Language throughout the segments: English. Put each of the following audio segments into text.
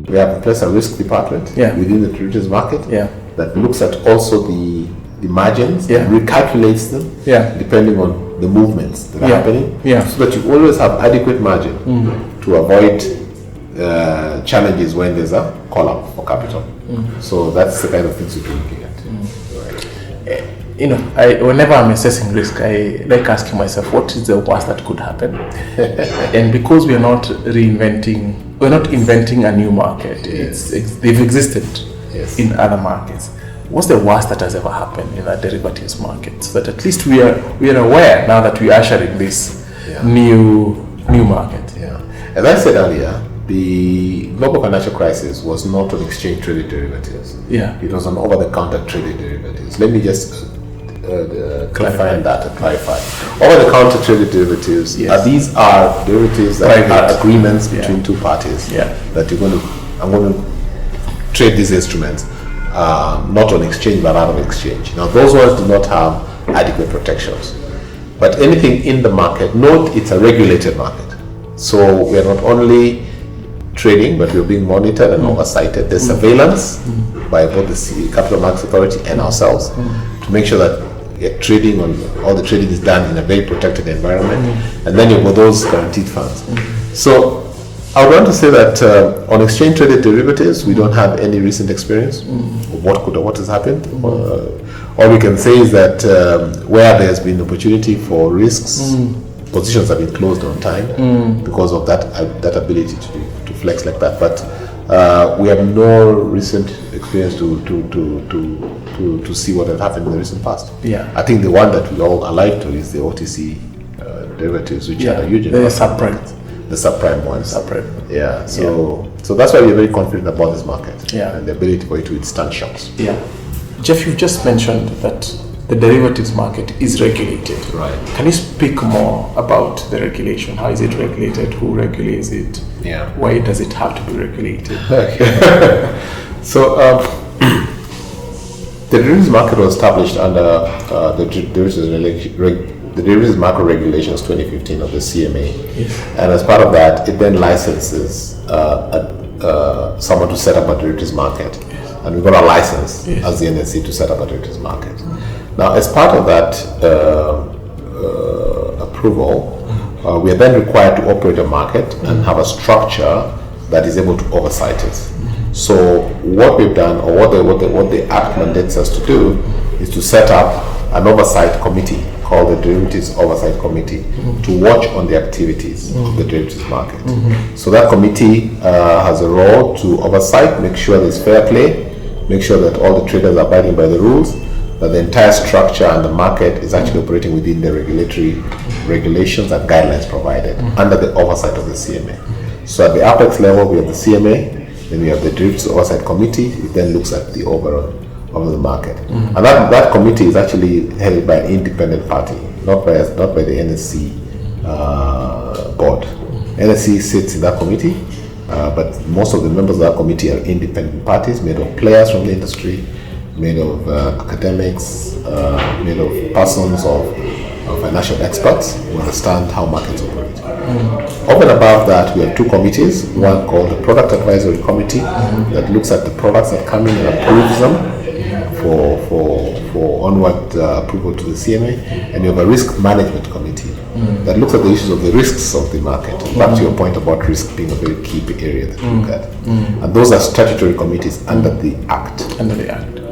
We have in place a risk department within the derivatives market that looks at also the margins, recalculates them depending on the movements that are happening, so that you always have adequate margin to avoid challenges when there's a call-up for capital. So that's the kind of things we're looking at. Whenever I'm assessing risk, I like asking myself, what is the worst that could happen? And because we're not inventing a new market, they've existed in other markets. What's the worst that has ever happened in that derivatives market? So that at least we are aware now that we are ushering this new market. As I said earlier, the global financial crisis was not on exchange traded derivatives. It was on over-the-counter traded derivatives. Let me just clarify. Over-the-counter traded derivatives. These are derivatives that are agreements between two parties that I'm going to trade these instruments, not on exchange but out of exchange. Now those ones do not have adequate protections. But anything in the market, note it's a regulated market. So we are not only trading, but we're being monitored and oversighted. There's surveillance by both the Capital Markets Authority and ourselves to make sure that trading all the trading is done in a very protected environment. And then you've got those guaranteed funds. So I would want to say that on exchange traded derivatives, we don't have any recent experience of what has happened. All we can say is that where there's been opportunity for risks, positions have been closed on time because of that ability to flex like that. But we have no recent experience to see what has happened in the recent past. I think the one that we all alive to is the OTC derivatives, which are huge. The subprime ones. So that's why we're very confident about this market and the ability for it to withstand shocks. Jeff, you just mentioned that the derivatives market is regulated. Right. Can you speak more about the regulation? How is it regulated? Who regulates it? Why does it have to be regulated? So the derivatives market was established under the Derivatives Market Regulations 2015 of the CMA, and as part of that, it then licenses someone to set up a derivatives market, and we got a license as the NSE to set up a derivatives market. Now, as part of that approval, we are then required to operate a market and have a structure that is able to oversight it. So what we've done, or what the Act mandates us to do, is to set up an oversight committee called the Derivatives Oversight Committee to watch on the activities of the derivatives market. So that committee has a role to oversight, make sure there's fair play, make sure that all the traders are abiding by the rules, that the entire structure and the market is actually operating within the regulatory regulations and guidelines provided under the oversight of the CMA. So at the apex level, we have the CMA, then we have the Derivatives Oversight Committee, which then looks at the overall of the market. And that committee is actually held by an independent party, not by the NSE board. NSE sits in that committee, but most of the members of that committee are independent parties made of players from the industry, made of academics, made of persons of financial experts who understand how markets operate. Over and above that, we have two committees, one called the Product Advisory Committee that looks at the products that come in and approves them for onward approval to the CMA, and you have a Risk Management Committee that looks at the issues of the risks of the market. Back to your point about risk being a very key area that we look at. And those are statutory committees under the Act.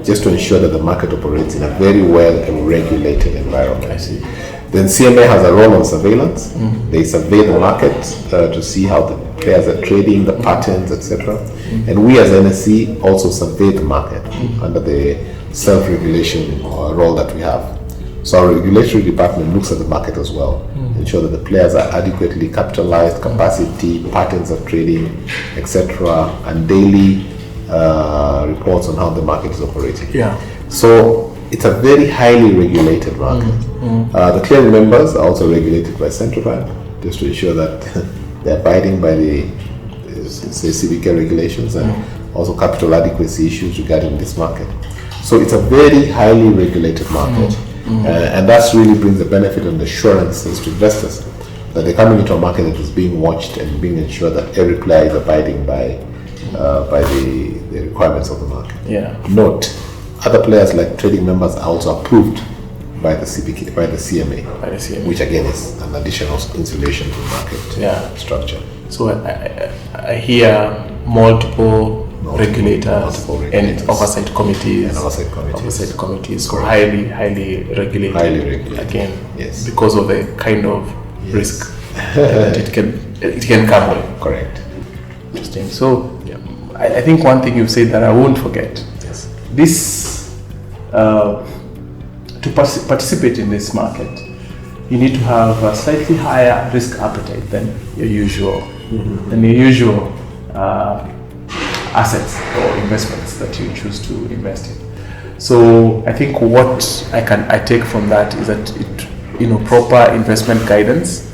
Just to ensure that the market operates in a very well regulated environment. I see. Then CMA has a role on surveillance. They survey the market to see how the players are trading, the patterns, etc. And we as NSE also survey the market under the self-regulation role that we have. So our regulatory department looks at the market as well, ensure that the players are adequately capitalized, capacity, patterns of trading, etc. and daily reports on how the market is operating. So it's a very highly regulated market. The clearing members are also regulated by Central Bank, just to ensure that they're abiding by the CBK regulations and also capital adequacy issues regarding this market. So it's a very highly regulated market, and that really brings the benefit and assurances to investors that they're coming into a market that is being watched and being ensured that every player is abiding by the requirements of the market. Note, other players like trading members are also approved by the CBK, by the CMA, which again is an additional insulation to the market structure. So I hear multiple regulators and oversight committees. Oversight committees, so highly regulated. Again, because of the kind of risk that it can come with. Correct. Interesting. So I think one thing you've said that I won't forget. This to participate in this market, you need to have a slightly higher risk appetite than your usual assets or investments that you choose to invest in. So I think what I take from that is that proper investment guidance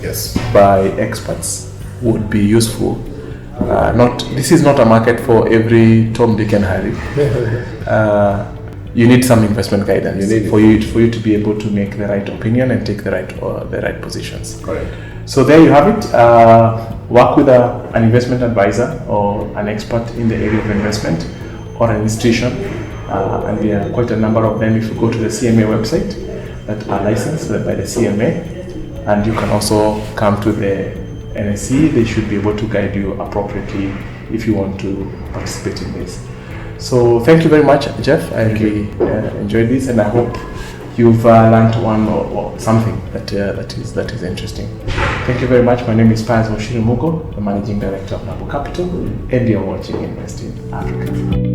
by experts would be useful. This is not a market for every Tom, Dick and Harry. You need some investment guidance for you to be able to make the right opinion and take the right positions. Correct. So there you have it. Work with an investment advisor or an expert in the area of investment or an institution, and there are quite a number of them if you go to the CMA website that are licensed by the CMA, and you can also come to the NSE. They should be able to guide you appropriately if you want to participate in this. So thank you very much, Jeff. I really enjoyed this, and I hope you've learned one or something that is interesting. Thank you very much. My name is Pius Oshirimugo, the Managing Director of Nabu Capital, and you're watching Invest in Africa.